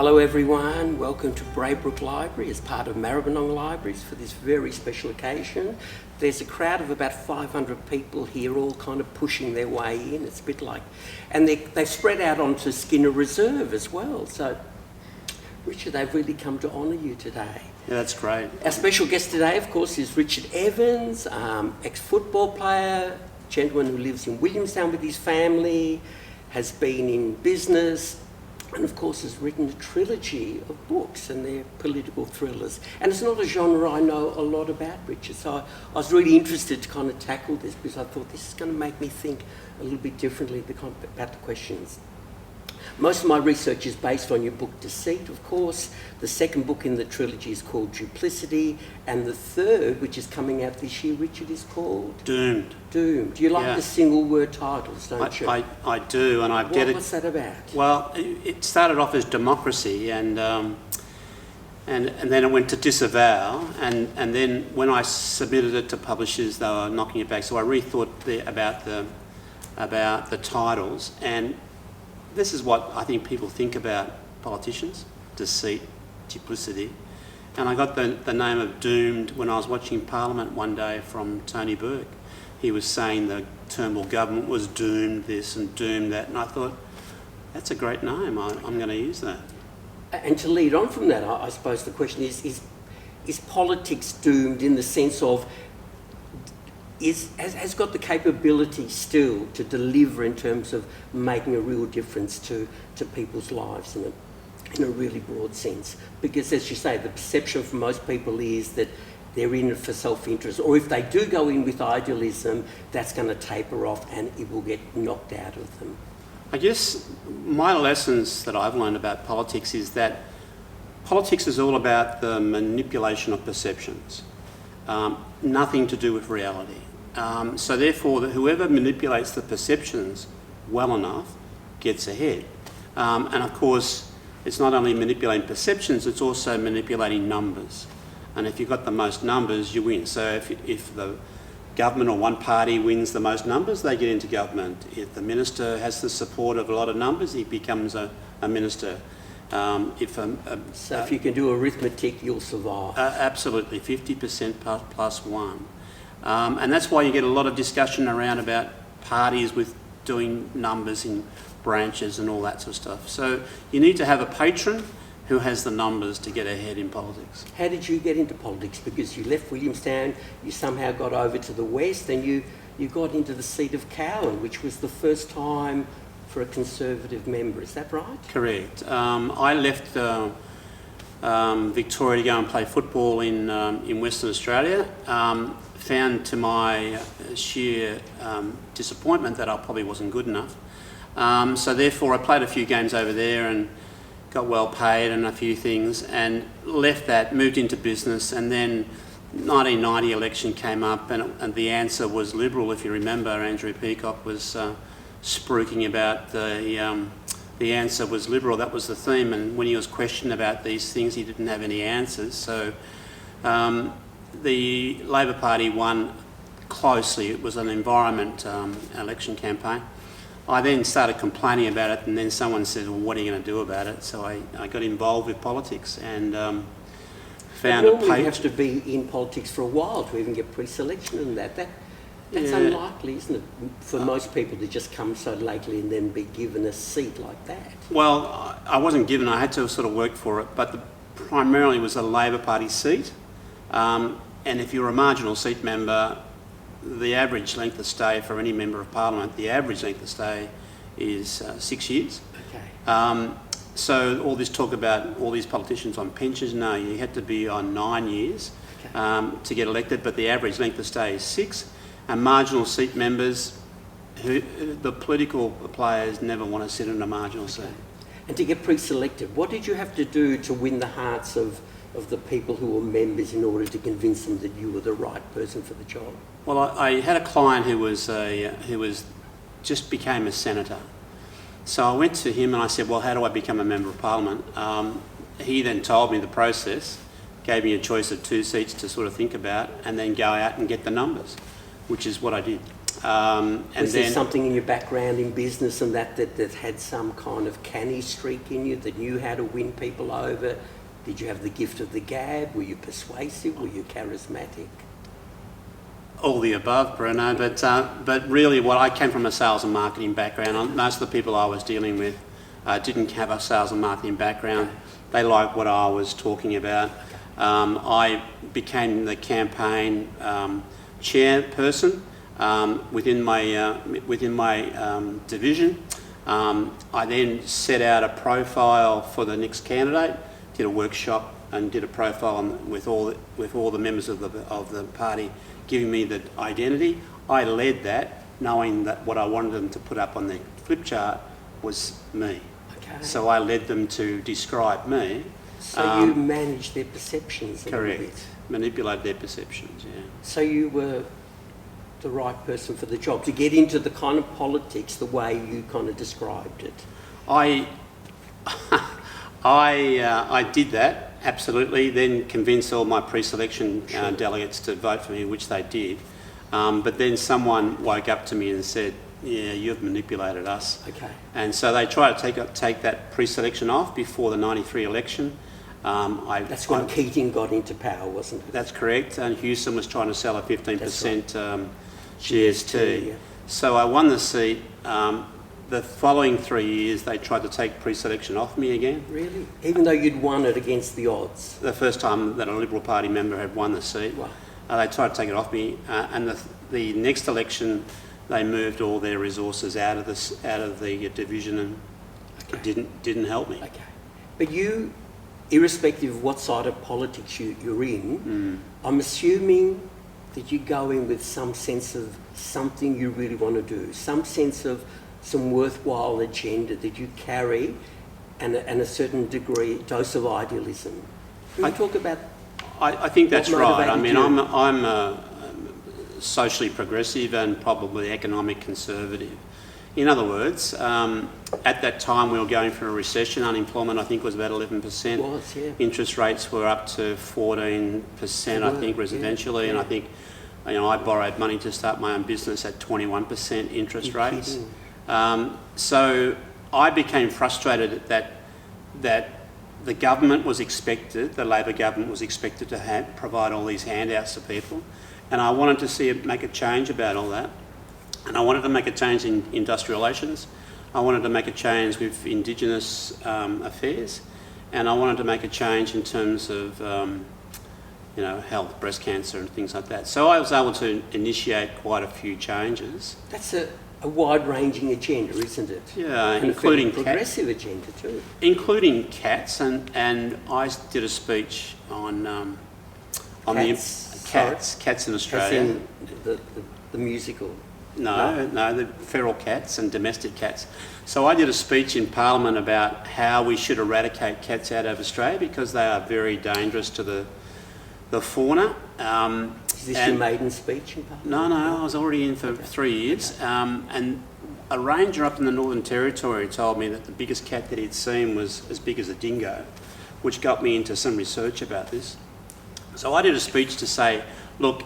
Hello everyone, welcome to Braybrook Library as part of Maribyrnong Libraries for this very special occasion. There's a crowd of about 500 people here all kind of pushing their way in. It's a bit like, and they've spread out onto Skinner Reserve as well. So Richard, they've really come to honour you today. Yeah, that's great. Our special guest today, of course, is Richard Evans, ex-football player, gentleman who lives in Williamstown with his family, has been in business, and of course has written a trilogy of books, and they're political thrillers. And it's not a genre I know a lot about, Richard, so I was really interested to kind of tackle this because I thought this is going to make me think a little bit differently about the questions. Most of my research is based on your book Deceit, of course. The second book in the trilogy is called Duplicity, and the third, which is coming out this year, Richard, is called? Doomed. Doomed. You like the single word titles, don't you? I do, and I get it. What's that about? Well, it started off as democracy, and then it went to disavow, and then when I submitted it to publishers, they were knocking it back. So I rethought about the titles, and this is what I think people think about politicians: deceit, duplicity. And I got the name of Doomed when I was watching Parliament one day from Tony Burke. He was saying the Turnbull government was doomed this and doomed that, and I thought, that's a great name, I'm going to use that. And to lead on from that, I suppose the question is politics doomed in the sense of, has got the capability still to deliver in terms of making a real difference to people's lives in a really broad sense? Because as you say, the perception for most people is that they're in it for self-interest, or if they do go in with idealism, that's going to taper off and it will get knocked out of them. I guess my lessons that I've learned about politics is that politics is all about the manipulation of perceptions, nothing to do with reality. So therefore, whoever manipulates the perceptions well enough gets ahead. And of course, it's not only manipulating perceptions, it's also manipulating numbers. And if you've got the most numbers, you win. So if the government or one party wins the most numbers, they get into government. If the minister has the support of a lot of numbers, he becomes a minister. So if you can do arithmetic, you'll survive. Absolutely, 50% plus one. And that's why you get a lot of discussion around about parties with doing numbers in branches and all that sort of stuff. So you need to have a patron who has the numbers to get ahead in politics. How did you get into politics? Because you left Williamstown, you somehow got over to the west, and you got into the seat of Cowan, which was the first time for a Conservative member. Is that right? Correct. I left Victoria to go and play football in Western Australia. Found to my sheer disappointment that I probably wasn't good enough. So therefore I played a few games over there and got well paid and a few things, and left that, moved into business, and then 1990 election came up, and the answer was Liberal. If you remember, Andrew Peacock was spruiking about the answer was Liberal. That was the theme, and when he was questioned about these things, he didn't have any answers. So the Labor Party won closely. It was an environment election campaign. I then started complaining about it, and then someone said, well, what are you going to do about it? So I got involved with politics and found a page. You have to be in politics for a while to even get pre-selection and that. That's unlikely, isn't it, for most people to just come so lately and then be given a seat like that? Well, I wasn't given, I had to sort of work for it, but primarily was a Labor Party seat. And if you're a marginal seat member, the average length of stay for any member of Parliament, the average length of stay is 6 years. Okay. So all this talk about all these politicians on pensions, no, you had to be on 9 years to get elected, but the average length of stay is 6. And marginal seat members, the political players never want to sit in a marginal seat. And to get pre-selected, what did you have to do to win the hearts of the people who were members in order to convince them that you were the right person for the job? Well, I had a client who just became a senator. So I went to him and I said, well, how do I become a member of Parliament? He then told me the process, gave me a choice of 2 seats to sort of think about, and then go out and get the numbers, which is what I did. Was there something in your background in business and that had some kind of canny streak in you, that knew how to win people over? Did you have the gift of the gab? Were you persuasive? Were you charismatic? All the above, Bruno, but really I came from a sales and marketing background. Most of the people I was dealing with didn't have a sales and marketing background. They liked what I was talking about. I became the campaign chairperson within my division. I then set out a profile for the next candidate, did a workshop and did a profile with all the members of the party, giving me the identity. I led that, knowing that what I wanted them to put up on the flip chart was me. Okay. So I led them to describe me. So you managed their perceptions a little bit. Correct. Manipulate their perceptions, yeah. So you were the right person for the job to get into the kind of politics the way you kind of described it. I did that, absolutely, then convinced all my pre-selection delegates to vote for me, which they did. But then someone woke up to me and said, yeah, you've manipulated us. Okay. And so they tried to take that pre-selection off before the 93 election. That's when Keating got into power, wasn't it? That's correct, and Houston was trying to sell a 15% GST. Yeah. So I won the seat. The following 3 years, they tried to take pre-selection off me again. Really? Even though you'd won it against the odds? The first time that a Liberal Party member had won the seat. Wow. They tried to take it off me, and the next election, they moved all their resources out of the division, and didn't help me. Okay. But you, irrespective of what side of politics you're in, I'm assuming that you go in with some sense of something you really want to do, some sense of some worthwhile agenda that you carry, and a certain dose of idealism. Can you talk about? I think that's right. I mean, I'm socially progressive and probably economic conservative. In other words, at that time we were going through a recession. Unemployment, I think, was about 11%. It was, yeah. Interest rates were up to 14%, I think, residentially, and I think, I borrowed money to start my own business at 21% interest rates. So I became frustrated that the government was expected, the Labor government was expected to provide all these handouts to people, and I wanted to see it make a change about all that. And I wanted to make a change in industrial relations. I wanted to make a change with Indigenous affairs, and I wanted to make a change in terms of health, breast cancer and things like that. So I was able to initiate quite a few changes. That's a wide-ranging agenda, isn't it? Yeah, and including a progressive agenda too. Including cats, and I did a speech on cats in Australia. As in the musical. No, the feral cats and domestic cats. So I did a speech in Parliament about how we should eradicate cats out of Australia because they are very dangerous to the fauna. Is this your maiden speech in Parliament? No, I was already in for 3 years. And a ranger up in the Northern Territory told me that the biggest cat that he'd seen was as big as a dingo, which got me into some research about this. So I did a speech to say, look,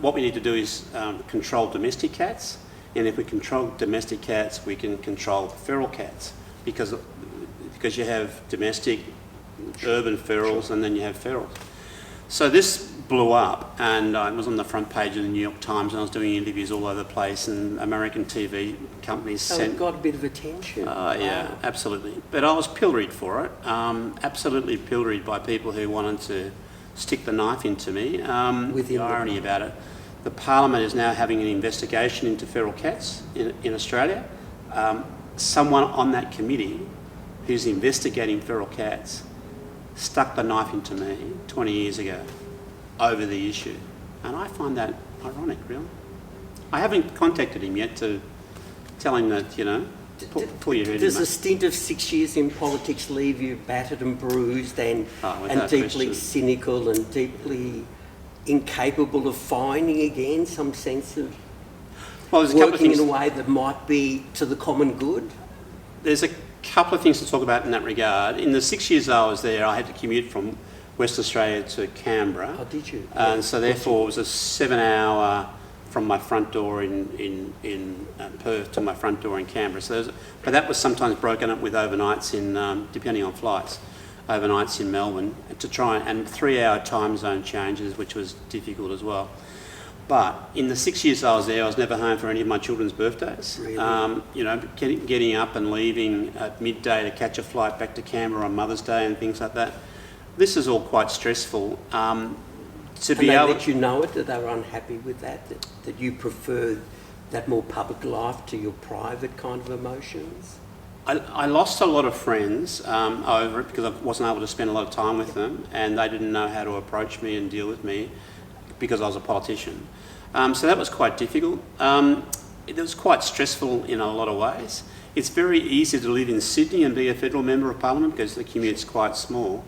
what we need to do is control domestic cats, and if we control domestic cats, we can control feral cats, because you have domestic, urban ferals, and then you have ferals. So this blew up, and I was on the front page of the New York Times, and I was doing interviews all over the place, and American TV companies sent... it got a bit of attention. Yeah, absolutely. But I was pilloried for it, absolutely pilloried by people who wanted to stick the knife into me. The irony about it, the Parliament is now having an investigation into feral cats in Australia. Someone on that committee who's investigating feral cats stuck the knife into me 20 years ago over the issue. And I find that ironic, really. I haven't contacted him yet to tell him that, pull your head in. Does a stint of 6 years in politics leave you battered and bruised and deeply cynical and deeply incapable of finding again some sense of working in a way that might be to the common good? There's a couple of things to talk about in that regard. In the 6 years I was there, I had to commute from West Australia to Canberra. Oh, did you? And so therefore it was a 7-hour from my front door in Perth to my front door in Canberra. But that was sometimes broken up with overnights depending on flights, overnights in Melbourne to try and 3-hour time zone changes, which was difficult as well. But in the 6 years I was there, I was never home for any of my children's birthdays. Really? Getting up and leaving at midday to catch a flight back to Canberra on Mother's Day and things like that. This is all quite stressful. Let you know it, that they were unhappy with that you preferred that more public life to your private kind of emotions? I lost a lot of friends over it because I wasn't able to spend a lot of time with them, and they didn't know how to approach me and deal with me because I was a politician. So that was quite difficult. It was quite stressful in a lot of ways. It's very easy to live in Sydney and be a federal member of parliament because the commute's quite small.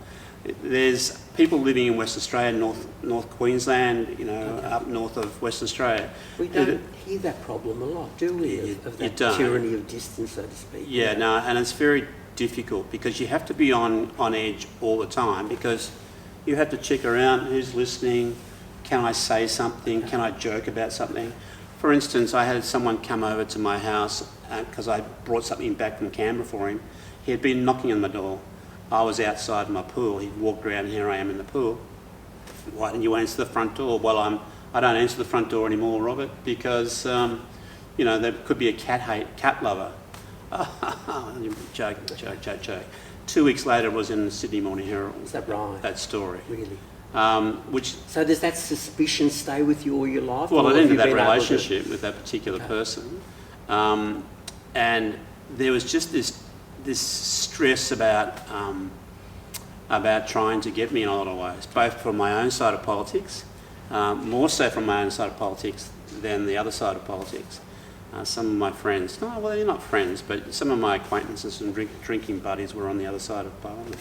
There's people living in Western Australia, North Queensland, up north of Western Australia. We don't hear that problem a lot, do we? Of that tyranny of distance, so to speak. Yeah, no, and it's very difficult because you have to be on edge all the time because you have to check around who's listening. Can I say something? Can I joke about something? For instance, I had someone come over to my house because I brought something back from Canberra for him. He had been knocking on my door. I was outside my pool. He walked around, and here I am in the pool. Why didn't you answer the front door? Well, I don't answer the front door anymore, Robert, because there could be a cat lover. Joke. 2 weeks later, it was in the Sydney Morning Herald. Is that right? That story. Really? So does that suspicion stay with you all your life? Well, it ended that relationship with that particular person, and there was just this stress about trying to get me in a lot of ways, both from my own side of politics, more so from my own side of politics than the other side of politics. Some of my friends, they're not friends, but some of my acquaintances and drinking buddies were on the other side of Parliament.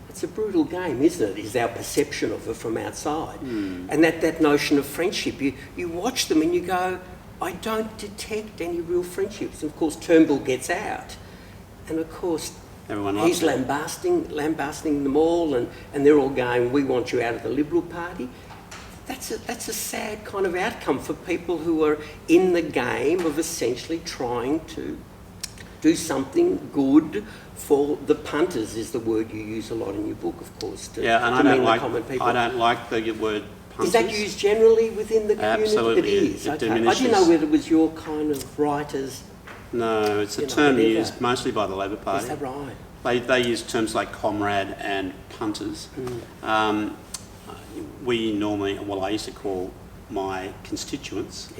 It's a brutal game, isn't it? Is our perception of it from outside. And that notion of friendship, you watch them and you go, I don't detect any real friendships. And of course, Turnbull gets out. And of course, he's lambasting them all, and they're all going, we want you out of the Liberal Party. That's a sad kind of outcome for people who are in the game of essentially trying to do something good for the punters, is the word you use a lot in your book, of course. I don't like the word punters. Is that used generally within the community? Absolutely. It is. It okay. diminishes. I didn't know whether it was your kind of writers. No, it's a term used mostly by the Labor Party. Is that right? They use terms like comrade and punters. We normally, I used to call my constituents,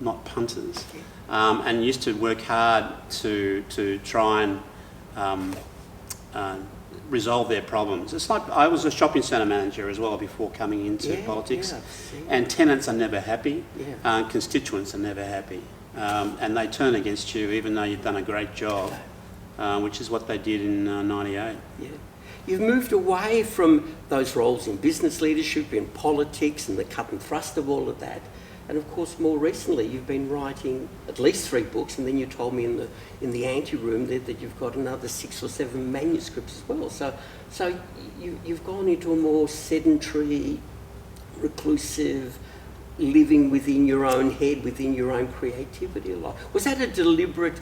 not punters, and used to work hard to try and resolve their problems. It's like I was a shopping centre manager as well before coming into politics, and tenants are never happy, constituents are never happy. And they turn against you even though you've done a great job, which is what they did in 98. Yeah. You've moved away from those roles in business leadership, in politics, and the cut and thrust of all of that. And of course, more recently, you've been writing at least 3 books, and then you told me in the ante-room there that you've got another 6 or 7 manuscripts as well. So you've gone into a more sedentary, reclusive, living within your own head, within your own creativity life. Was that a deliberate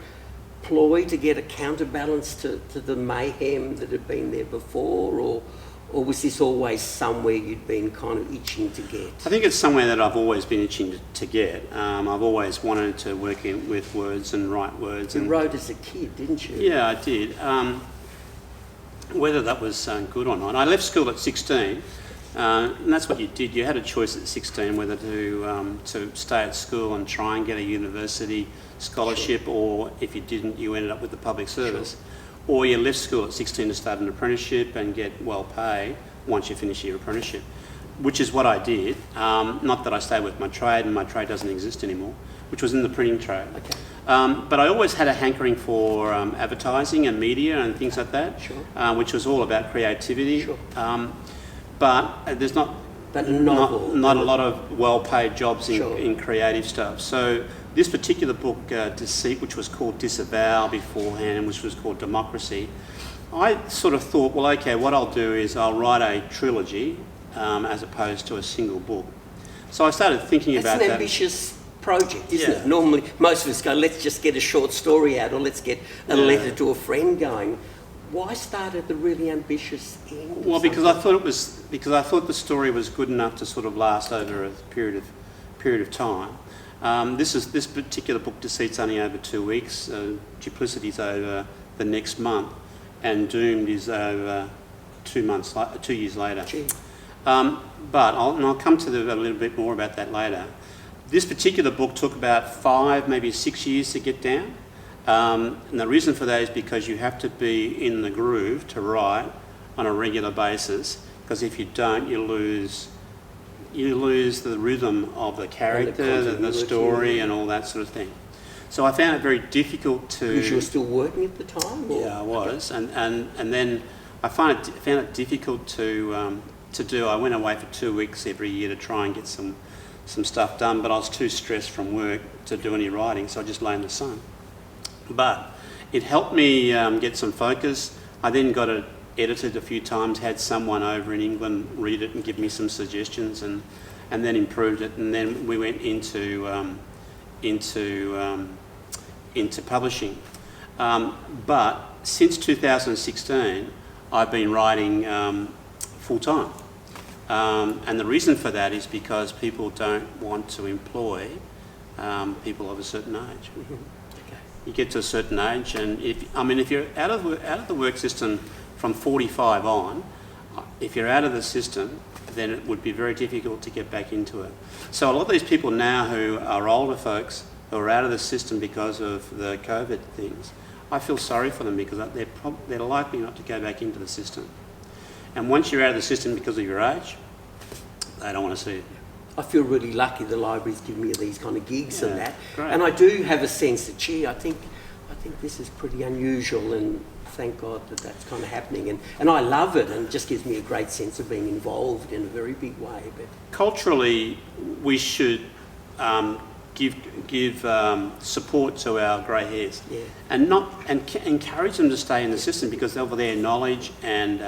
ploy to get a counterbalance to the mayhem that had been there before, or was this always somewhere you'd been kind of itching to get? I think it's somewhere that I've always been itching to get. I've always wanted to work with words and write words. You wrote as a kid, didn't you? Yeah, I did. Whether that was good or not. I left school at 16. And that's what you did. You had a choice at 16 whether to stay at school and try and get a university scholarship, or if you didn't, you ended up with the public service. Or you left school at 16 to start an apprenticeship and get well paid once you finish your apprenticeship, which is what I did. Not that I stayed with my trade, and my trade doesn't exist anymore, which was in the printing trade. Okay. But I always had a hankering for advertising and media and things like that, which was all about creativity. But there's not a lot of well-paid jobs in creative stuff. So this particular book, Deceit, which was called Disavow beforehand, which was called Democracy, I sort of thought, well, okay, what I'll do is I'll write a trilogy as opposed to a single book. So I started thinking about that. That's an ambitious project, isn't Yeah. it? Normally, most of us go, let's just get a short story out, or let's get a letter to a friend going. Why start at the really ambitious end? Well, because I thought the story was good enough to sort of last over a period of time. This particular book, Deceit's only over 2 weeks, Duplicity's over the next month, and Doomed is over 2 years later. But I'll come to a little bit more about that later. This particular book took about 5, maybe 6 years to get down. And the reason for that is because you have to be in the groove to write on a regular basis, because if you don't, you lose the rhythm of the character, the story, and all that sort of thing. So I found it very difficult to... Because you were still working at the time? Or? Yeah, I was. Okay. And then I found it difficult to do. I went away for 2 weeks every year to try and get some stuff done, but I was too stressed from work to do any writing, so I just lay in the sun. But it helped me get some focus. I then got it edited a few times, had someone over in England read it and give me some suggestions, and then improved it, and then we went into publishing. But since 2016, I've been writing full time. And the reason for that is because people don't want to employ people of a certain age. Mm-hmm. You get to a certain age, and if you're out of the work system from 45 on, if you're out of the system, then it would be very difficult to get back into it. So a lot of these people now who are older folks who are out of the system because of the COVID things, I feel sorry for them because they're likely not to go back into the system. And once you're out of the system because of your age, they don't want to see it. I feel really lucky the library's given me these kind of gigs and that. Great. And I do have a sense that, gee, I think this is pretty unusual, and thank God that that's kind of happening. And I love it, and it just gives me a great sense of being involved in a very big way. But culturally, we should give support to our grey hairs, and encourage them to stay in the system because of their knowledge and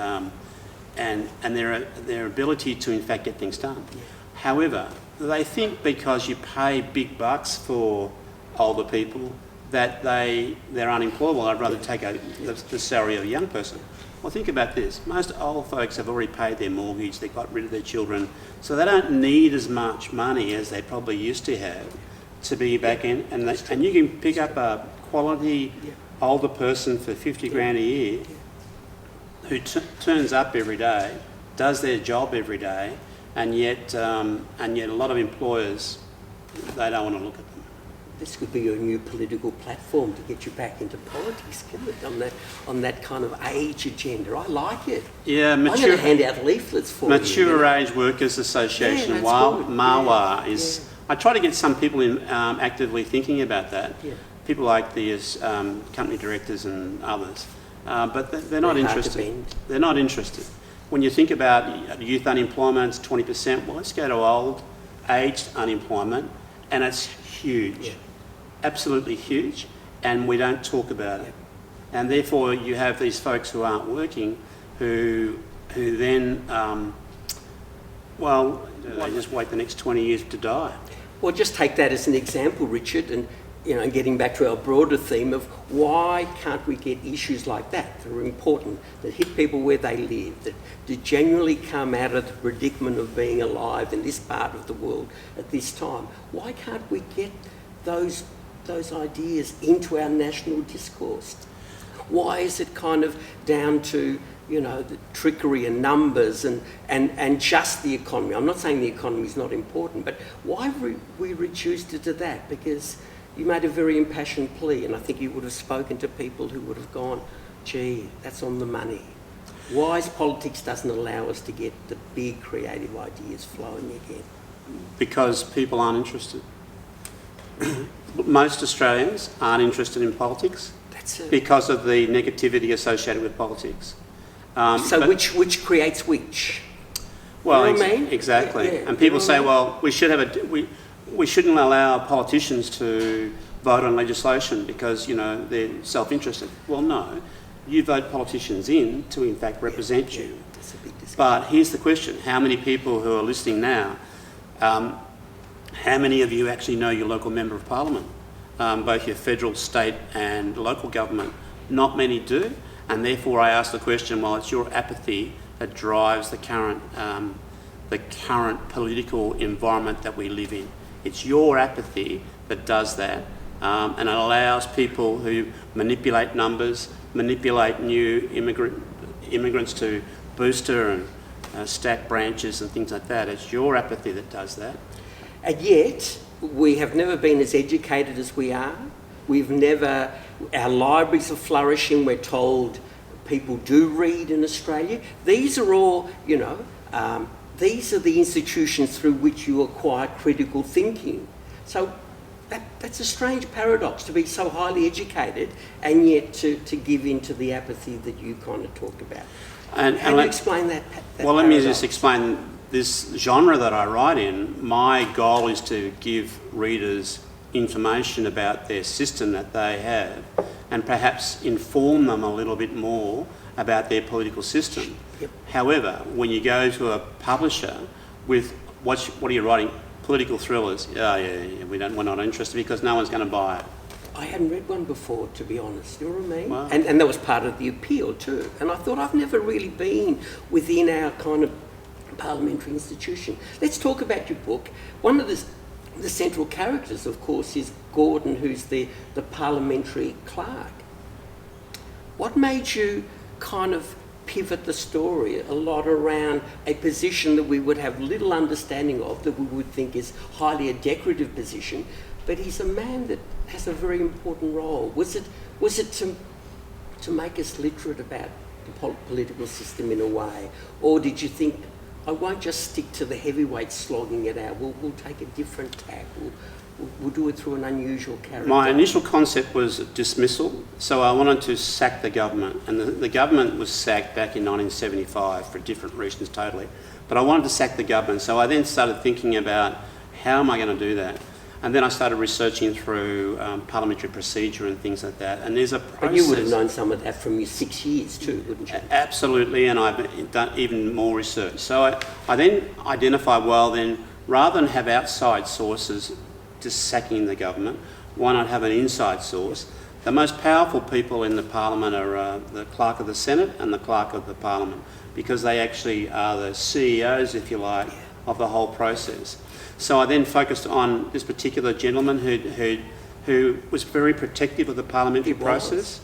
their ability to in fact get things done. Yeah. However, they think because you pay big bucks for older people that they're unemployable. I'd rather take the salary of a young person. Well, think about this. Most old folks have already paid their mortgage, they've got rid of their children, so they don't need as much money as they probably used to have to be back in. And you can pick up a quality older person for 50 grand a year who turns up every day, does their job every day, and yet a lot of employers, they don't want to look at them. This could be your new political platform to get you back into politics, couldn't it? On that kind of age agenda. I like it. Yeah, I'm going to hand out leaflets for Mature Age Workers Association, MAWA, is... Yeah. I try to get some people actively thinking about that. Yeah. People like the company directors and others. But they're not interested. They're not interested. When you think about youth unemployment, it's 20%. Well, let's go to old, aged unemployment, and it's huge, absolutely huge, and we don't talk about it. And therefore, you have these folks who aren't working, who then, they just wait the next 20 years to die. Well, just take that as an example, Richard, and getting back to our broader theme of why can't we get issues like that are important, that hit people where they live, that genuinely come out of the predicament of being alive in this part of the world at this time. Why can't we get those ideas into our national discourse? Why is it kind of down to the trickery and numbers and just the economy? I'm not saying the economy is not important, but why we reduced it to that? Because you made a very impassioned plea, and I think you would have spoken to people who would have gone, gee, that's on the money. Wise politics doesn't allow us to get the big creative ideas flowing again. Because people aren't interested. Most Australians aren't interested in politics because of the negativity associated with politics. Which creates which? Well, you know what I mean? Exactly. Yeah. And people say, well, we shouldn't allow politicians to vote on legislation because, they're self-interested. Well, no. You vote politicians in to, in fact, represent you. That's a big discussion. But here's the question. How many people who are listening now How many of you actually know your local member of parliament? Both your federal, state and local government. Not many do, and therefore I ask the question, well, it's your apathy that drives the current political environment that we live in. It's your apathy that does that, and it allows people who manipulate numbers, manipulate new immigrants to booster and stack branches and things like that. It's your apathy that does that. And yet, we have never been as educated as we are. Our libraries are flourishing. We're told people do read in Australia. These are all, these are the institutions through which you acquire critical thinking. So that's a strange paradox, to be so highly educated and yet to give in to the apathy that you kind of talk about. How do you explain that well, let me just explain this genre that I write in. My goal is to give readers information about their system that they have and perhaps inform them a little bit more about their political system. Yep. However, when you go to a publisher with, what are you writing? Political thrillers. We're not interested because no one's going to buy it. I hadn't read one before, to be honest. You know what I mean? Wow. And that was part of the appeal too. And I thought, I've never really been within our kind of parliamentary institution. Let's talk about your book. One of the central characters, of course, is Gordon, who's the parliamentary clerk. What made you kind of pivot the story a lot around a position that we would have little understanding of, that we would think is highly a decorative position, but he's a man that has a very important role? Was it to make us literate about the political system in a way, or did you think, I won't just stick to the heavyweights slogging it out, we'll take a different tack, we'll do it through an unusual character? My initial concept was dismissal, so I wanted to sack the government, and the government was sacked back in 1975 for different reasons totally, but I wanted to sack the government, so I then started thinking about how am I going to do that? And then I started researching through parliamentary procedure and things like that. And there's a process. But you would have known some of that from your 6 years too, wouldn't you? Absolutely, and I've done even more research. So I then identified, well then, rather than have outside sources just sacking the government, why not have an inside source? The most powerful people in the parliament are the clerk of the Senate and the clerk of the parliament, because they actually are the CEOs, if you like, of the whole process. So I then focused on this particular gentleman who was very protective of the parliamentary process.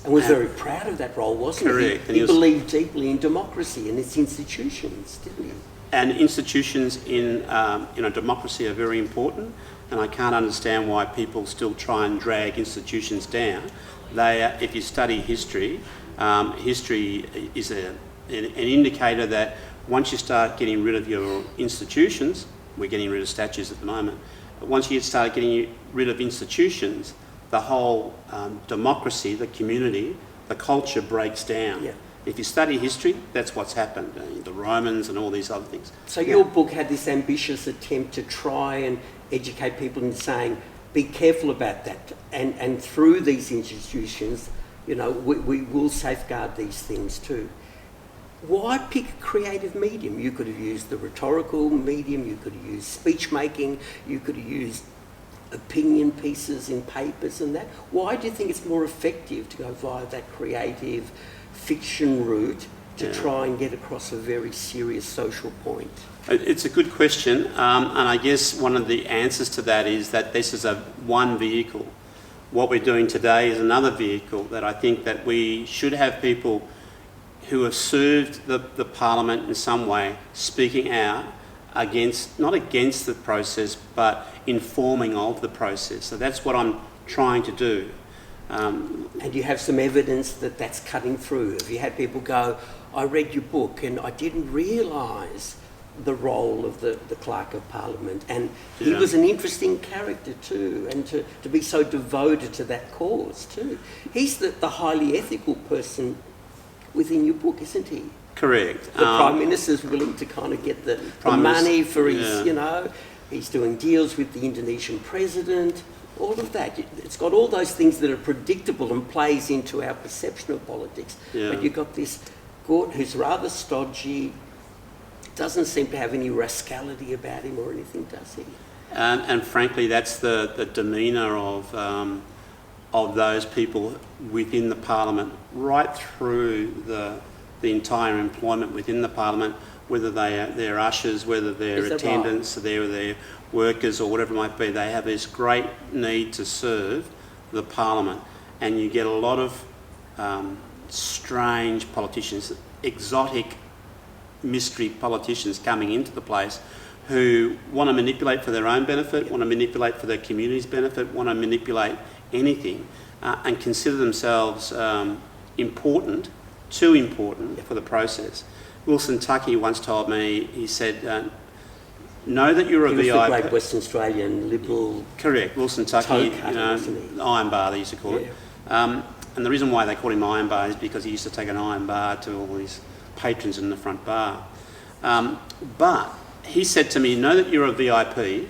And was very proud of that role, wasn't he? Correct. He believed deeply in democracy and its institutions, didn't he? And institutions in a democracy are very important, and I can't understand why people still try and drag institutions down. If you study history, history is an indicator that once you start getting rid of your institutions, we're getting rid of statues at the moment, but once you start getting rid of institutions, the whole democracy, the community, the culture breaks down. Yeah. If you study history, that's what's happened, the Romans and all these other things. So your book had this ambitious attempt to try and educate people in saying, be careful about that, and through these institutions, we will safeguard these things too. Why pick a creative medium? You could have used the rhetorical medium, you could have used speech making, you could have used opinion pieces in papers and that. Why do you think it's more effective to go via that creative fiction route to try and get across a very serious social point? It's a good question, and I guess one of the answers to that is that this is one vehicle. What we're doing today is another vehicle that I think that we should have people who have served the parliament in some way speaking out not against the process, but informing of the process. So that's what I'm trying to do. And you have some evidence that that's cutting through. Have you had people go, I read your book and I didn't realise the role of the Clerk of Parliament, and he was an interesting character too, and to be so devoted to that cause too. He's the highly ethical person within your book, isn't he? Correct. The Prime Minister's willing to kind of get the money for his, he's doing deals with the Indonesian president, all of that. It's got all those things that are predictable and plays into our perception of politics. Yeah. But you've got this Gordon who's rather stodgy, doesn't seem to have any rascality about him or anything, does he? And frankly, that's the demeanour of those people within the Parliament, right through the entire employment within the Parliament, whether they're ushers, whether they're attendants, right, they're workers or whatever it might be. They have this great need to serve the Parliament, and you get a lot of strange politicians, exotic mystery politicians coming into the place who want to manipulate for their own benefit, want to manipulate for their community's benefit, want to manipulate anything, and consider themselves important, too important for the process. Wilson Tuckey once told me, he said, know that you're a VIP. He was the great Western Australian Liberal... Correct, Wilson Tuckey, Iron Bar they used to call it. And the reason why they called him Iron Bar is because he used to take an iron bar to all his patrons in the front bar. But he said to me, know that you're a VIP,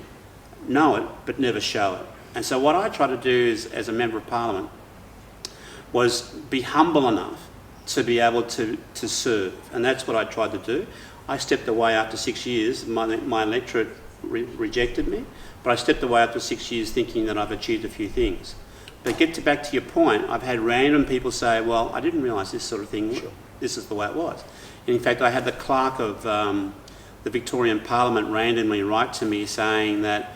know it, but never show it. And so what I try to do is, as a Member of Parliament, was be humble enough to be able to serve. And that's what I tried to do. I stepped away after 6 years. My electorate rejected me, but I stepped away after 6 years thinking that I've achieved a few things. But back to your point, I've had random people say, well, I didn't realise this sort of thing, sure, this is the way it was. And in fact, I had the clerk of the Victorian Parliament randomly write to me saying that,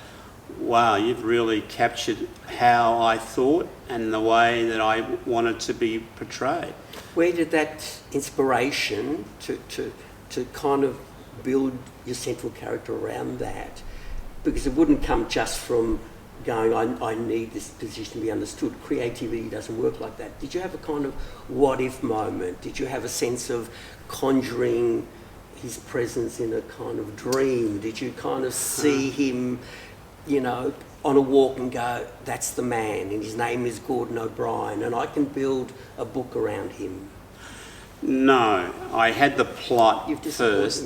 wow, you've really captured how I thought and the way that I wanted to be portrayed. Where did that inspiration to kind of build your central character around that? Because it wouldn't come just from going, I need this position to be understood. Creativity doesn't work like that. Did you have a kind of what-if moment? Did you have a sense of conjuring his presence in a kind of dream? Did you kind of see him, on a walk and go, that's the man, and his name is Gordon O'Brien, and I can build a book around him? No, I had the plot first.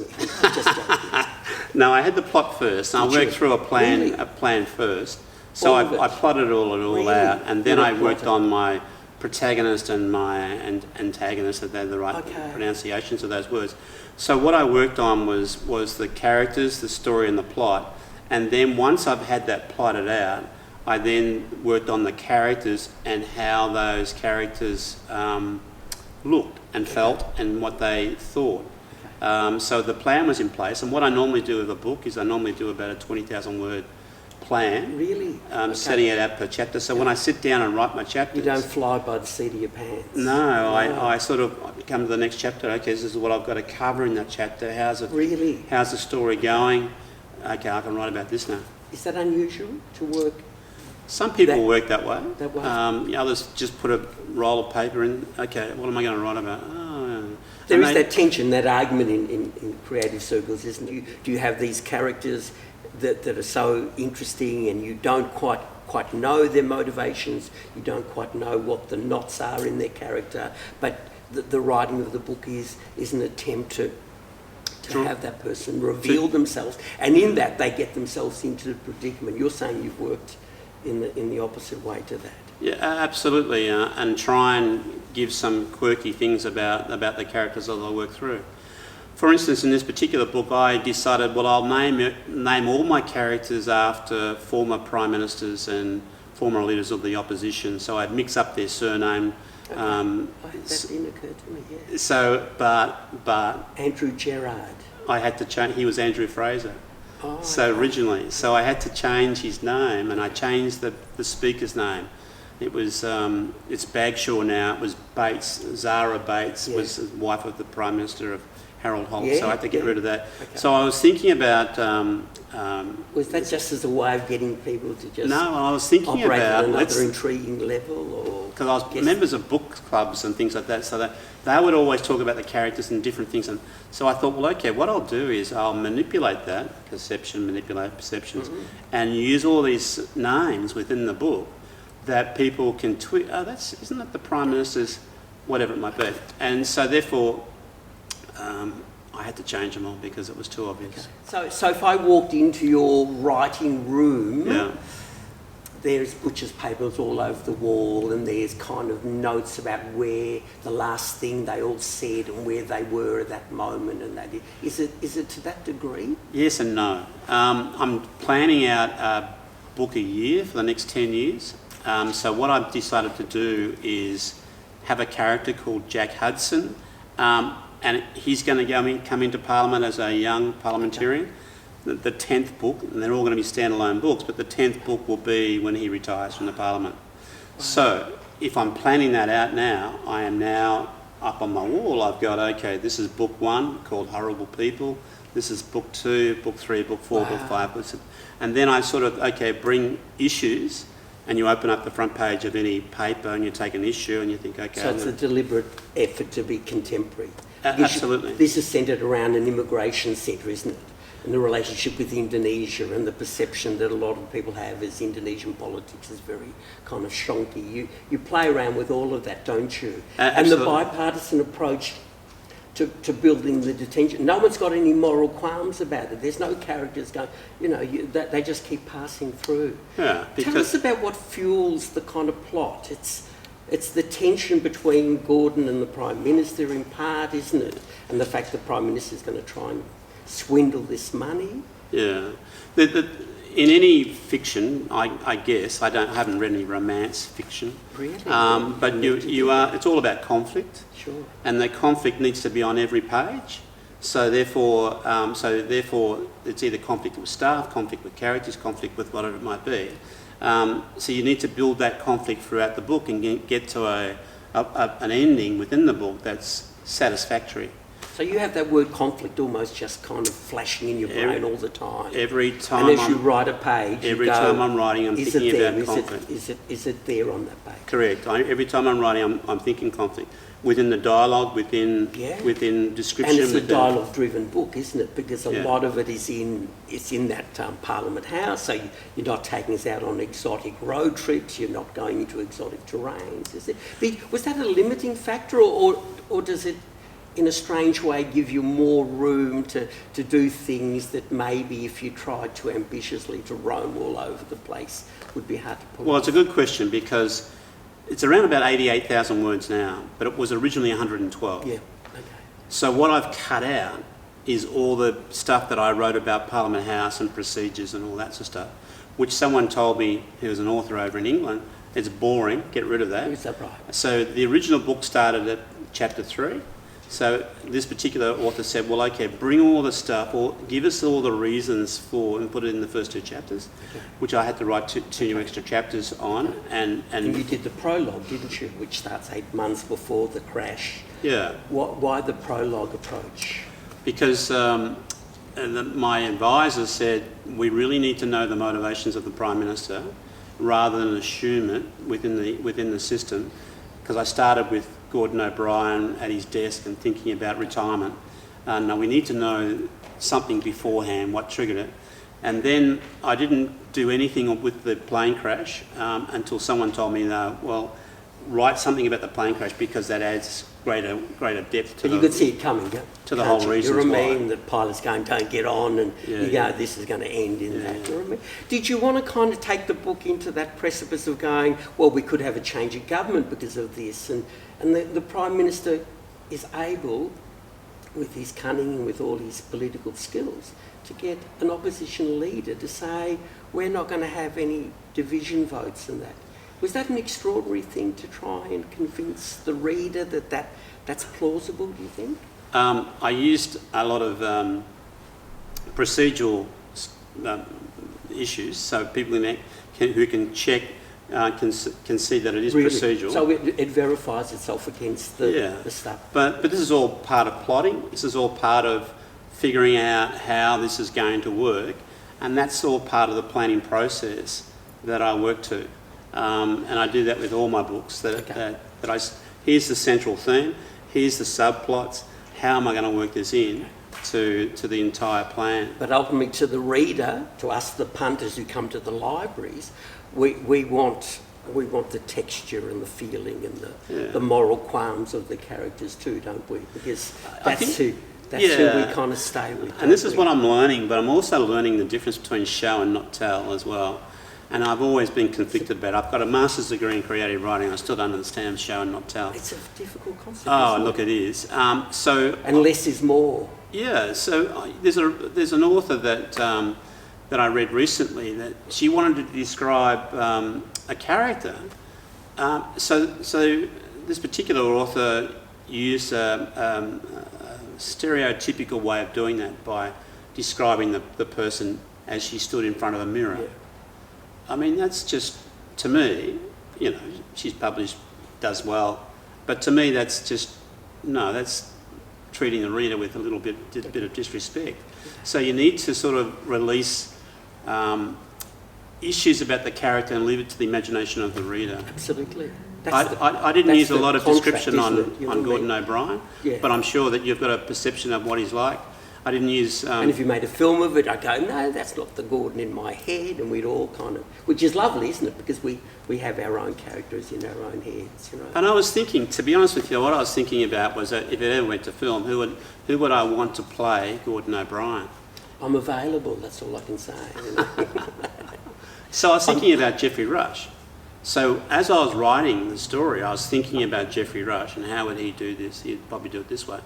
No, I had the plot first. I worked through a plan first. So I plotted it all out, and then I worked on my protagonist and my antagonist, if they're the right pronunciations of those words. So what I worked on was the characters, the story and the plot. And then once I've had that plotted out, I then worked on the characters and how those characters looked and felt and what they thought. So the plan was in place, and what I normally do with a book is I normally do about a 20,000 word plan. Really? Setting it out per chapter. So when I sit down and write my chapters... You don't fly by the seat of your pants. No, I sort of come to the next chapter. Okay, this is what I've got to cover in that chapter. How's the story going? Okay, I can write about this now. Is that unusual to work? Some people work that way. That way? Others just put a roll of paper in. Okay, what am I going to write about? There is that tension, that argument in creative circles, isn't it? Do you have these characters that are so interesting and you don't quite know their motivations, you don't quite know what the knots are in their character, but the writing of the book is an attempt to have that person reveal themselves, and in that they get themselves into the predicament. You're saying you've worked in the opposite way to that. Yeah, absolutely, and try and give some quirky things about the characters that I work through. For instance, in this particular book, I decided, well, I'll name all my characters after former prime ministers and former leaders of the opposition. So I'd mix up their surname. That didn't occur to me. Yeah. So, but Andrew Gerard. I had to change. He was Andrew Fraser. Oh, so originally, so I had to change his name, and I changed the speaker's name. It was it's Bagshaw now. It was Bates. Zara Bates was the wife of the Prime Minister of Harold Holt, so I had to get rid of that. Okay. So I was thinking about... was that just as a way of getting people to just... No, I was thinking operate about... at another intriguing level, or... Because I was members of book clubs and things like that, so that they would always talk about the characters and different things. And so I thought, well, okay, what I'll do is I'll manipulate that, manipulate perceptions, and use all these names within the book that people can tweet, isn't that the Prime Minister's, whatever it might be. And so therefore... I had to change them all because it was too obvious. Okay. So if I walked into your writing room, there's butcher's papers all over the wall, and there's kind of notes about where the last thing they all said and where they were at that moment, and that is it to that degree? Yes and no. I'm planning out a book a year for the next 10 years. So what I've decided to do is have a character called Jack Hudson, and he's going to come into Parliament as a young parliamentarian. The 10th book, and they're all going to be standalone books, but the 10th book will be when he retires from the Parliament. Wow. So if I'm planning that out now, I am now up on my wall. I've got, okay, this is book 1 called Horrible People. This is book 2, book 3, book 4, wow. Book 5. And then I sort of, okay, bring issues, and you open up the front page of any paper and you take an issue and you think, okay. So it's a deliberate effort to be contemporary. Absolutely. This is centred around an immigration centre, isn't it? And the relationship with Indonesia, and the perception that a lot of people have as Indonesian politics is very kind of shonky. You play around with all of that, don't you? And the bipartisan approach to building the detention. No one's got any moral qualms about it. There's no characters going, they just keep passing through. Yeah, Tell us about what fuels the kind of plot. It's the tension between Gordon and the Prime Minister in part, isn't it? And the fact the Prime Minister is going to try and swindle this money. Yeah. In any fiction, I guess, I haven't read any romance fiction. Really? But it's all about conflict. Sure. And the conflict needs to be on every page. So therefore, it's either conflict with staff, conflict with characters, conflict with whatever it might be. So you need to build that conflict throughout the book and get to an ending within the book that's satisfactory. So you have that word conflict almost just kind of flashing in your brain all the time. Every time. And as you write a page, time I'm writing, I'm thinking about conflict. Is it there on that page? Correct. Every time I'm writing, I'm thinking conflict within the dialogue, within description. And it's a dialogue-driven book, isn't it? Because a lot of it is in that Parliament House. So you're not taking us out on exotic road trips. You're not going into exotic terrains. Was that a limiting factor, or does it, in a strange way, give you more room to do things that maybe if you tried too ambitiously to roam all over the place would be hard to pull off? Well, it's a good question, because it's around about 88,000 words now, but it was originally 112. Yeah, okay. So what I've cut out is all the stuff that I wrote about Parliament House and procedures and all that sort of stuff, which someone told me, who was an author over in England, it's boring, get rid of that. Is that right? So the original book started at chapter 3. So this particular author said, well, okay, bring all the stuff, or give us all the reasons for, and put it in the first 2 chapters, which I had to write two new extra chapters on. And you did the prologue, didn't you, which starts 8 months before the crash. Yeah. Why the prologue approach? Because my advisor said, we really need to know the motivations of the Prime Minister rather than assume it within the system. Because I started with Gordon O'Brien at his desk and thinking about retirement. Now we need to know something beforehand, what triggered it. And then I didn't do anything with the plane crash until someone told me, well, write something about the plane crash, because that adds greater depth to you could see it coming, to the whole reasons why. You why. mean the pilot's going, don't get on, and you go, this is going to end in that. You know, did you want to kind of take the book into that precipice of going, well, we could have a change of government because of this, and the Prime Minister is able, with his cunning and with all his political skills, to get an opposition leader to say, we're not going to have any division votes and that. Was that an extraordinary thing to try and convince the reader that's plausible, do you think? I used a lot of procedural issues, so people who can check can see that it is really? Procedural. So it verifies itself against the stuff. But this is all part of plotting. This is all part of figuring out how this is going to work, and that's all part of the planning process that I work to. And I do that with all my books. Here's the central theme. Here's the subplots. How am I going to work this in to the entire plan? But ultimately, to the reader, to us, the punters who come to the libraries, we want the texture and the feeling and the moral qualms of the characters too, don't we? Because that's who we kind of stay with. And this is what I'm learning, but I'm also learning the difference between show and not tell as well. And I've always been conflicted about it. I've got a master's degree in creative writing. I still don't understand show and not tell. It's a difficult concept. Oh, look, it is. And less is more. Yeah, so there's an author that I read recently that she wanted to describe a character. So this particular author used a stereotypical way of doing that by describing the person as she stood in front of a mirror. Yeah. I mean, that's just, to me, you know, she's published, does well, but to me that's treating the reader with a little bit of disrespect. So you need to sort of release issues about the character and leave it to the imagination of the reader. Absolutely. I didn't use a lot of description on Gordon O'Brien, yeah. But I'm sure that you've got a perception of what he's like. I didn't use... and if you made a film of it, I'd go, no, that's not the Gordon in my head, and we'd all kind of... Which is lovely, isn't it? Because we have our own characters in our own heads, you know. And I was thinking, to be honest with you, what I was thinking about was that if it ever went to film, who would I want to play Gordon O'Brien? I'm available, that's all I can say. You know? So I was thinking about Geoffrey Rush. So as I was writing the story, I was thinking about Geoffrey Rush and how would he do this? He'd probably do it this way.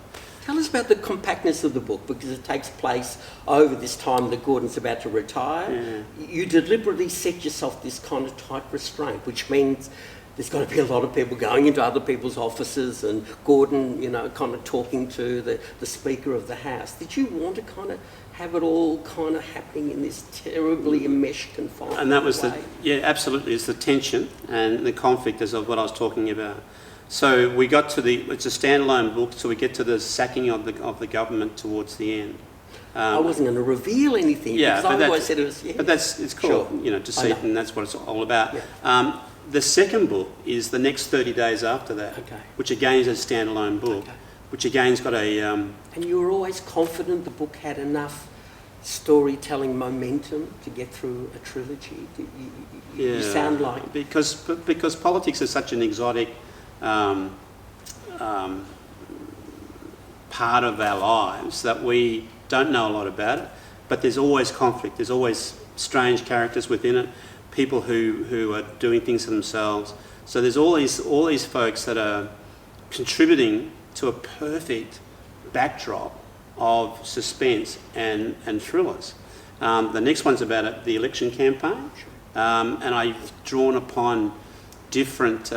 Tell us about the compactness of the book, because it takes place over this time that Gordon's about to retire. Yeah. You deliberately set yourself this kind of tight restraint, which means there's got to be a lot of people going into other people's offices and Gordon, you know, kind of talking to the Speaker of the House. Did you want to kind of have it all kind of happening in this terribly enmeshed, confined way? And that was absolutely, it's the tension and the conflict as of what I was talking about. So we got to it's a standalone book, so we get to the sacking of the government towards the end. I wasn't going to reveal anything, because I always said it was... Yeah. But it's called, sure. you know, Deceit, and that's what it's all about. Yeah. The second book is the next 30 days after that, which again is a standalone book, which again's got a... And you were always confident the book had enough storytelling momentum to get through a trilogy? You sound like... Because politics is such an exotic... part of our lives that we don't know a lot about it, but there's always conflict, there's always strange characters within it, people who are doing things for themselves. So there's all these folks that are contributing to a perfect backdrop of suspense and thrillers. The next one's about the election campaign, and I've drawn upon different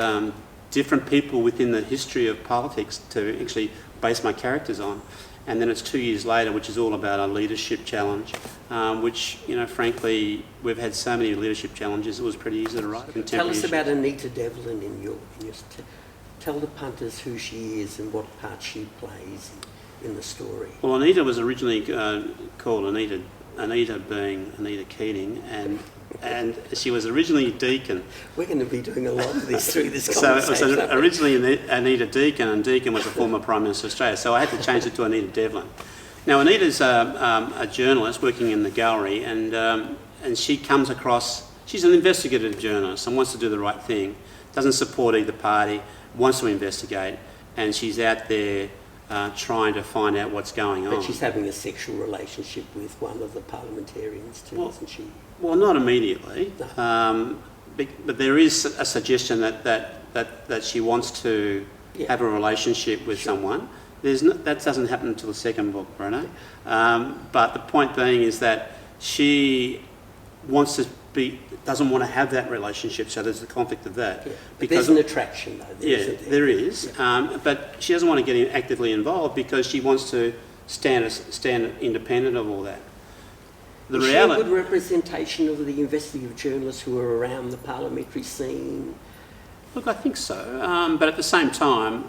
people within the history of politics to actually base my characters on. And then it's 2 years later, which is all about a leadership challenge, which, you know, frankly, we've had so many leadership challenges, it was pretty easy to write. Tell us about Anita Devlin in your tell the punters who she is and what part she plays in the story. Well, Anita was originally called Anita being Anita Keating, and she was originally Deakin. We're going to be doing a lot of this through this So conversation. it was originally Anita Deakin, and Deakin was a former Prime Minister of Australia, so I had to change it to Anita Devlin. Now, Anita's a journalist working in the gallery, and she comes across... She's an investigative journalist and wants to do the right thing, doesn't support either party, wants to investigate, and she's out there trying to find out what's going on. But she's having a sexual relationship with one of the parliamentarians too, isn't she? Well, not immediately, No. but there is a suggestion that she wants to have a relationship with someone. That doesn't happen until the second book, Bruno. But the point being is that she doesn't want to have that relationship, so there's the conflict of that. Yeah. But there's an attraction, though. There is. Yeah. But she doesn't want to get actively involved because she wants to stand independent of all that. Is she a good representation of the investigative journalists who are around the parliamentary scene? Look, I think so. But at the same time...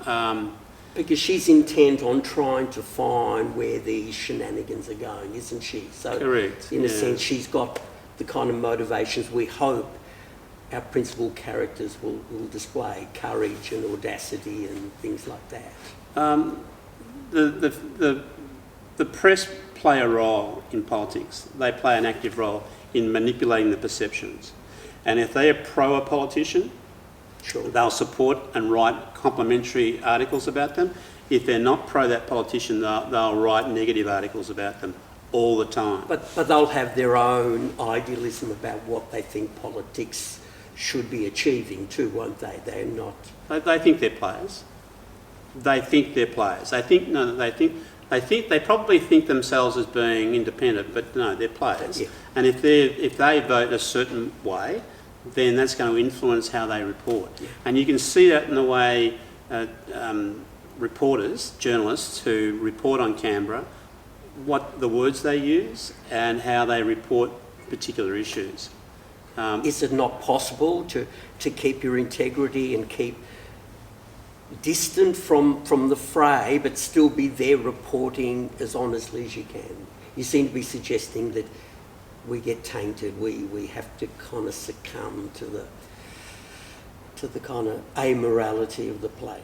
because she's intent on trying to find where these shenanigans are going, isn't she? So correct. In a sense, she's got the kind of motivations we hope our principal characters will display, courage and audacity and things like that. The press play a role in politics. They play an active role in manipulating the perceptions. And if they are pro a politician, they'll support and write complimentary articles about them. If they're not pro that politician, they'll write negative articles about them all the time. But they'll have their own idealism about what they think politics should be achieving too, won't they? They're not... They think they're players. They think they're players. They probably think themselves as being independent, but no, they're players. Yeah. And if they vote a certain way, then that's going to influence how they report. Yeah. And you can see that in the way reporters, journalists who report on Canberra, what the words they use and how they report particular issues. Is it not possible to keep your integrity and keep distant from the fray but still be there reporting as honestly as you can? You seem to be suggesting that we get tainted, we have to kind of succumb to the kind of amorality of the place.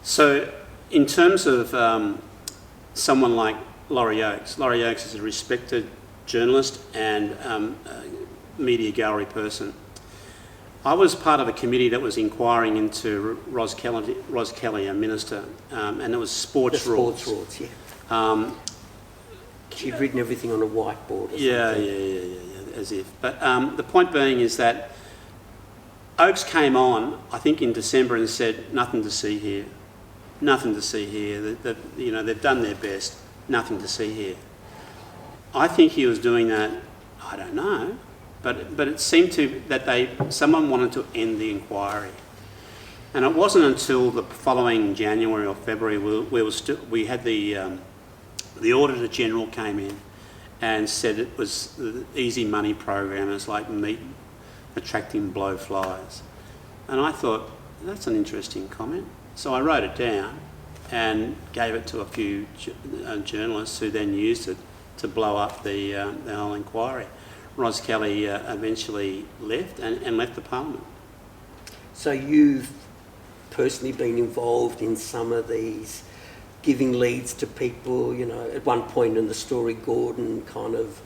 So in terms of someone like Laurie Oakes is a respected journalist and media gallery person. I was part of a committee that was inquiring into Ros Kelly, a minister, and it was sports rules. Sports rules, yeah. She'd written everything on a whiteboard or Yeah, as if. But the point being is that Oakes came on, I think in December, and said, nothing to see here. Nothing to see here. They've done their best. Nothing to see here. I think he was doing that, I don't know, but it seemed that someone wanted to end the inquiry. And it wasn't until the following January or February we had the Auditor General came in and said it was the easy money program. It's like meat attracting blowflies. And I thought, that's an interesting comment. So I wrote it down and gave it to a few journalists who then used it to blow up the whole inquiry. Ros Kelly eventually left and left the Parliament. So you've personally been involved in some of these, giving leads to people, at one point in the story, Gordon kind of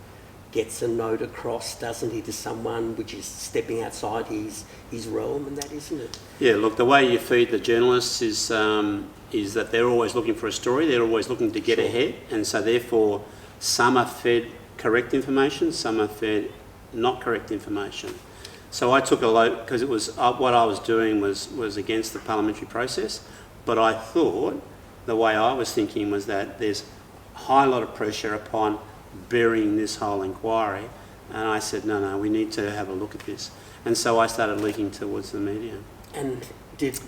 gets a note across, doesn't he, to someone which is stepping outside his realm, and that, isn't it? Yeah, look, the way you feed the journalists is that they're always looking for a story, they're always looking to get ahead, and so therefore some are fed correct information, some are fed not correct information. So I took a load, because it was what I was doing was against the parliamentary process, but I thought the way I was thinking was that there's a high lot of pressure upon burying this whole inquiry, and I said, no, we need to have a look at this. And so I started leaking towards the media. And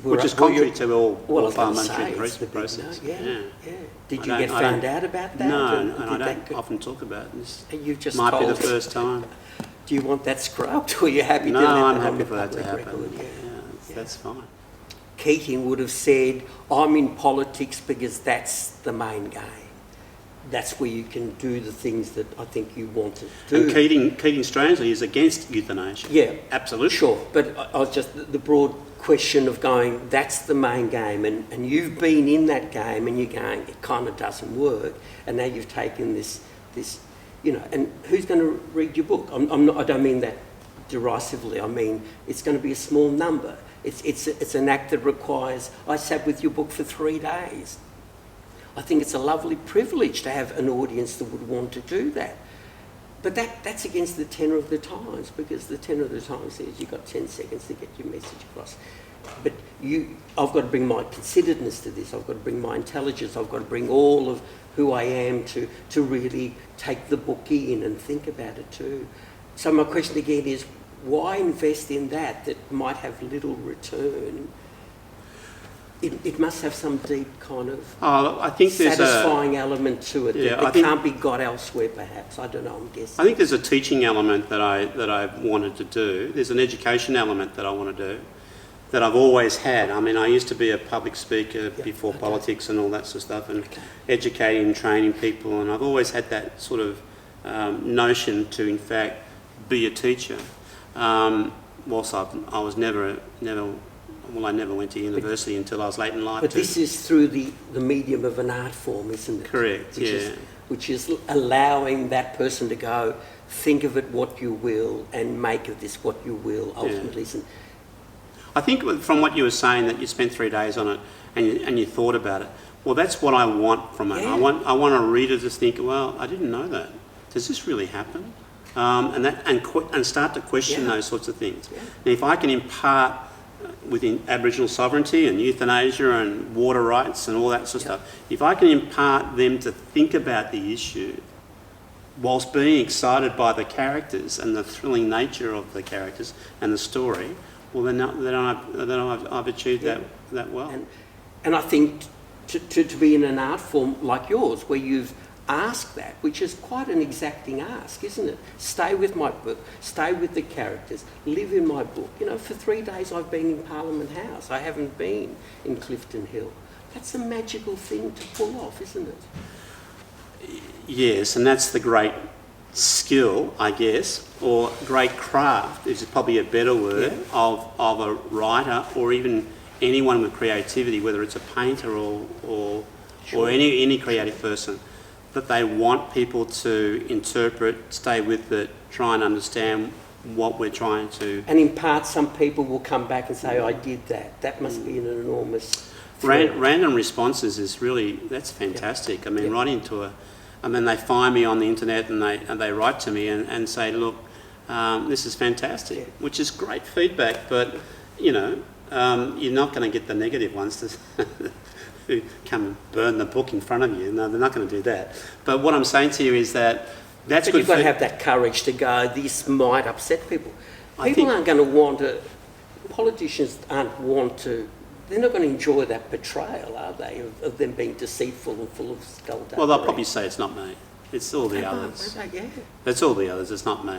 which is contrary to all parliamentary process. No, yeah. Did you get found out about that? No, and I don't often talk about this. You just might be the first time. Do you want that scrubbed, or are you happy to let that I'm happen? happy for that to happen. Record? That's fine. Keating would have said, I'm in politics because that's the main game. That's where you can do the things that I think you want to do. And Keating strangely is against euthanasia. Yeah. Absolutely. Sure, but I was just, the broad question of going, that's the main game, and you've been in that game and you're going, it kind of doesn't work, and now you've taken this, and who's going to read your book? I don't mean that derisively, I mean it's going to be a small number. It's an act that requires, I sat with your book for 3 days. I think it's a lovely privilege to have an audience that would want to do that. But that's against the tenor of the Times, because the tenor of the Times says you've got 10 seconds to get your message across. But I've got to bring my consideredness to this, I've got to bring my intelligence, I've got to bring all of who I am to really take the book in and think about it too. So my question again is, why invest in that might have little return? It must have some deep kind of satisfying element to it that can't be got elsewhere, perhaps. I don't know, I'm guessing. I think there's a teaching element that I wanted to do. There's an education element that I want to do, that I've always had. I mean, I used to be a public speaker before politics and all that sort of stuff, and educating and training people, and I've always had that sort of notion to, in fact, be a teacher. Whilst I was never I never went to university until I was late in life. But this is through the medium of an art form, isn't it? Correct, Which is allowing that person to go, think of it what you will, and make of this what you will, ultimately. Yeah. I think from what you were saying, that you spent 3 days on it and you thought about it, Well, that's what I want from it. Yeah. I want a reader to think, well, I didn't know that. Does this really happen? And start to question Yeah. those sorts of things. Yeah. And if I can impart within Aboriginal sovereignty and euthanasia and water rights and all that sort of stuff, if I can impart them to think about the issue whilst being excited by the characters and the thrilling nature of the characters and the story, well, then I've achieved that well. And I think to be in an art form like yours, where you've asked that, which is quite an exacting ask, isn't it? Stay with my book, stay with the characters, live in my book. You know, for 3 days I've been in Parliament House. I haven't been in Clifton Hill. That's a magical thing to pull off, isn't it? Yes, and that's the great skill, I guess, or great craft is probably a better word, of a writer or even anyone with creativity, whether it's a painter or any creative person, that they want people to interpret, stay with it, try and understand what we're trying to... And in part, some people will come back and say, I did that. That must be an enormous... Random responses is really, that's fantastic. I mean, right into a... I mean, they find me on the internet and they write to me and say, look, this is fantastic, which is great feedback, but, you know, you're not going to get the negative ones who come and burn the book in front of you. No, they're not going to do that. But what I'm saying to you is that that's good. But you've got to have that courage to go, this might upset people. People aren't going to want to... Politicians aren't want to... They're not going to enjoy that portrayal, are they, of them being deceitful and full of skullduggery? Well, they'll probably say it's not me. It's all the others. Yeah. It's all the others. It's not me.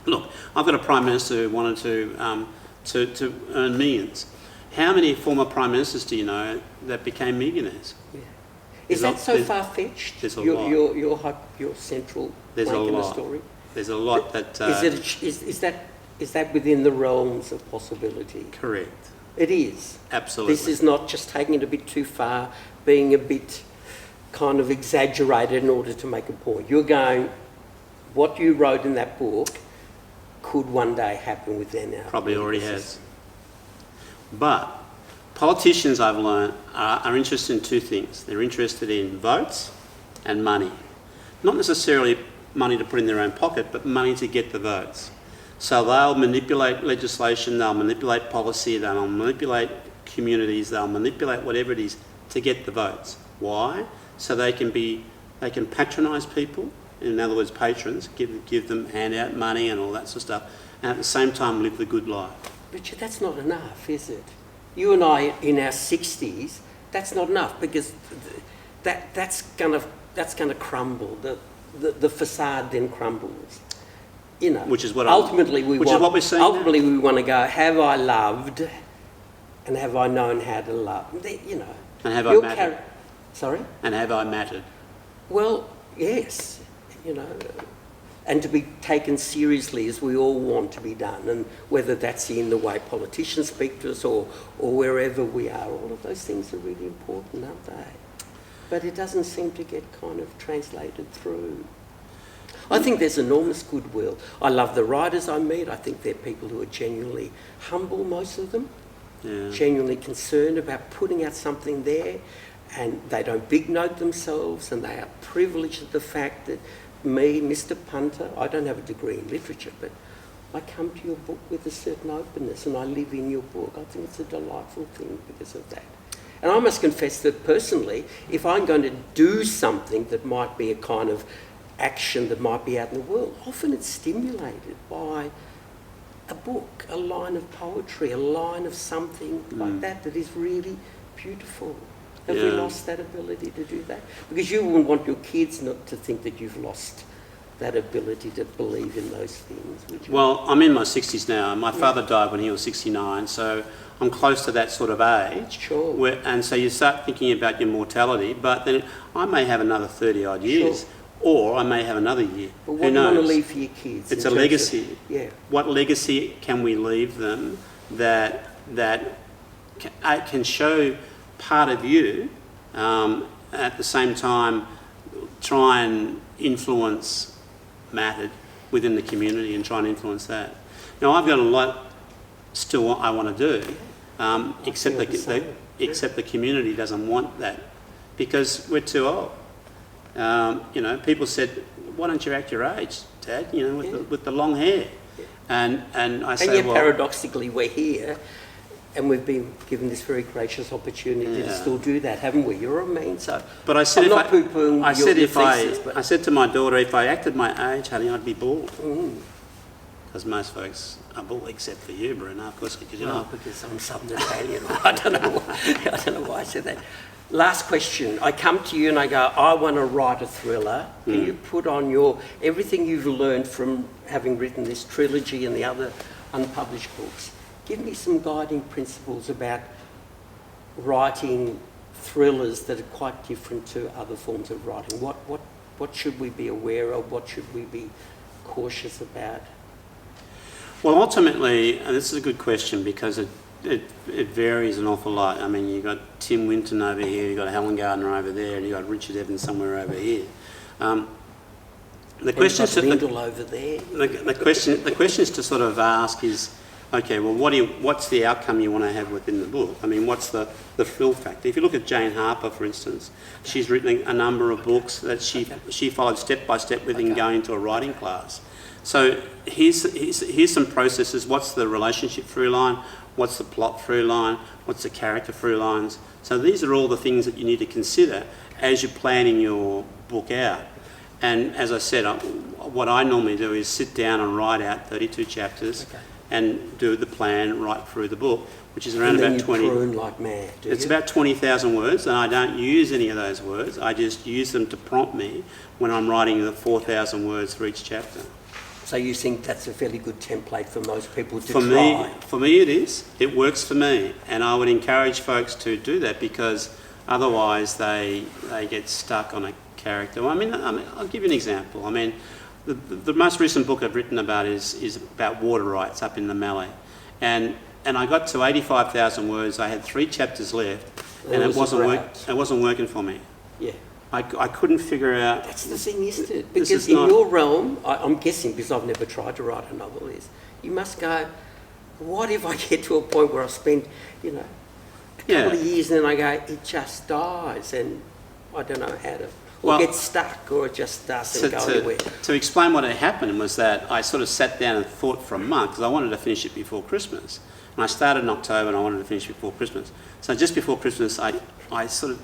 Look, I've got a Prime Minister who wanted to earn millions. How many former Prime Ministers do you know that became millionaires? Yeah. Is that so far-fetched? There's a lot. Your central there's plank a in the lot. story? There's a lot that... Is that within the realms of possibility? Correct. It is. Absolutely. This is not just taking it a bit too far, being a bit kind of exaggerated in order to make a point. You're going, what you wrote in that book could one day happen within our... Probably already has. But politicians, I've learned, are interested in two things. They're interested in votes and money. Not necessarily money to put in their own pocket, but money to get the votes. So they'll manipulate legislation, they'll manipulate policy, they'll manipulate communities, they'll manipulate whatever it is to get the votes. Why? So they can patronise people, in other words patrons, give them handout money and all that sort of stuff, and at the same time live the good life. Richard, that's not enough, is it? You and I in our 60s, that's not enough, because that's going to crumble. The facade then crumbles. You know, which is what ultimately we want. Is what we're saying. Ultimately, we want to go. Have I loved, and have I known how to love? You know. And have I mattered? Sorry. And have I mattered? Well, yes. You know, and to be taken seriously as we all want to be done, and whether that's in the way politicians speak to us or wherever we are, all of those things are really important, aren't they? But it doesn't seem to get kind of translated through. I think there's enormous goodwill. I love the writers I meet. I think they're people who are genuinely humble, most of them, genuinely concerned about putting out something there, and they don't big note themselves, and they are privileged at the fact that me, Mr. Punter, I don't have a degree in literature, but I come to your book with a certain openness and I live in your book. I think it's a delightful thing because of that. And I must confess that personally, if I'm going to do something that might be a kind of action that might be out in the world, often it's stimulated by a book, a line of poetry, a line of something like that is really beautiful. Have we lost that ability to do that? Because you wouldn't want your kids not to think that you've lost that ability to believe in those things, would you? Well, I'm in my 60s now. My father died when he was 69, so I'm close to that sort of age. Sure. And so you start thinking about your mortality, but then I may have another 30-odd years. Sure. Or I may have another year. But what do you want to leave for your kids? It's a legacy. Yeah. What legacy can we leave them that can show part of you, at the same time try and influence matter within the community and try and influence that. Now I've got a lot still I want to do, except except the community doesn't want that because we're too old. You know, people said, "Why don't you act your age, Dad? You know, with the long hair." And I say, and yet well, paradoxically, we're here, and we've been given this very gracious opportunity to still do that, haven't we? You're what I mean? So, but I said, I'm not poo-pooing your thesis, but I said to my daughter, if I acted my age, honey, I'd be bald. Because most folks are bald, except for you, Bruno, of course, because you're not. Because I'm Southern Italian. I don't know why I said that. Last question. I come to you and I go, I want to write a thriller. Can you put on everything you've learned from having written this trilogy and the other unpublished books? Give me some guiding principles about writing thrillers that are quite different to other forms of writing. What should we be aware of? What should we be cautious about? Well, ultimately, and this is a good question because it varies an awful lot. I mean, you've got Tim Winton over here, you've got Helen Gardner over there, and you've got Richard Evans somewhere over here. The question is to sort of ask is, okay, well, what's the outcome you want to have within the book? I mean, what's the thrill factor? If you look at Jane Harper, for instance, she's written a number of books that she followed step by step within going to a writing class. So here's some processes. What's the relationship through line? What's the plot through line? What's the character through lines? So these are all the things that you need to consider as you're planning your book out. And as I said, what I normally do is sit down and write out 32 chapters and do the plan right through the book, which is around about 20. Prune like mad, it's about 20,000 words, and I don't use any of those words. I just use them to prompt me when I'm writing the 4,000 words for each chapter. So you think that's a fairly good template for most people to try? For me it is. It works for me. And I would encourage folks to do that because otherwise they get stuck on a character. I mean, I'll give you an example. I mean, the most recent book I've written about is about water rights up in the Mallee. And I got to 85,000 words. I had 3 chapters left and it wasn't working for me. Yeah. I couldn't figure out... That's the thing, isn't it? Because in your realm, I'm guessing, because I've never tried to write a novel, is you must go, what if I get to a point where I've spent, a couple of years and then I go, it just dies and I don't know how to... Or get stuck or it just doesn't go anywhere. To explain what had happened was that I sort of sat down and thought for a month because I wanted to finish it before Christmas. And I started in October and I wanted to finish before Christmas. So just before Christmas, I sort of...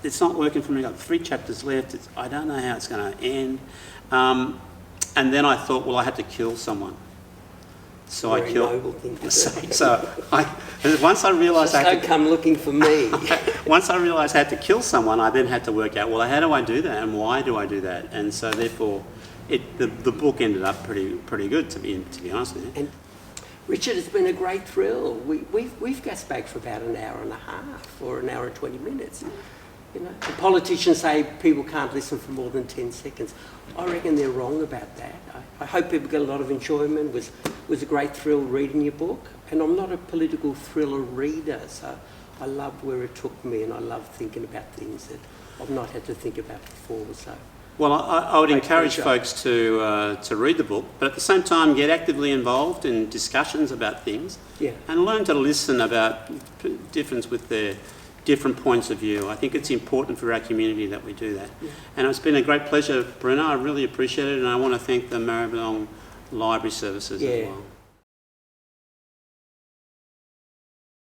it's not working for me. I've got 3 chapters left. I don't know how it's going to end. And then I thought, well, I had to kill someone. So I killed. Noble thing to do. Once I realised don't come looking for me. Once I realised I had to kill someone, I then had to work out, well, how do I do that and why do I do that? And so therefore, the book ended up pretty good to be honest with you. And Richard, it's been a great thrill. We've gassed back for about an hour and a half or an hour and 20 minutes. The politicians say people can't listen for more than 10 seconds. I reckon they're wrong about that. I hope people get a lot of enjoyment. It was a great thrill reading your book. And I'm not a political thriller reader, so I loved where it took me and I love thinking about things that I've not had to think about before. So, well, I would encourage folks to read the book, but at the same time get actively involved in discussions about things and learn to listen about difference with their different points of view. I think it's important for our community that we do that. Yeah. And it's been a great pleasure, Bruno. I really appreciate it, and I want to thank the Maribyrnong Library Services as well.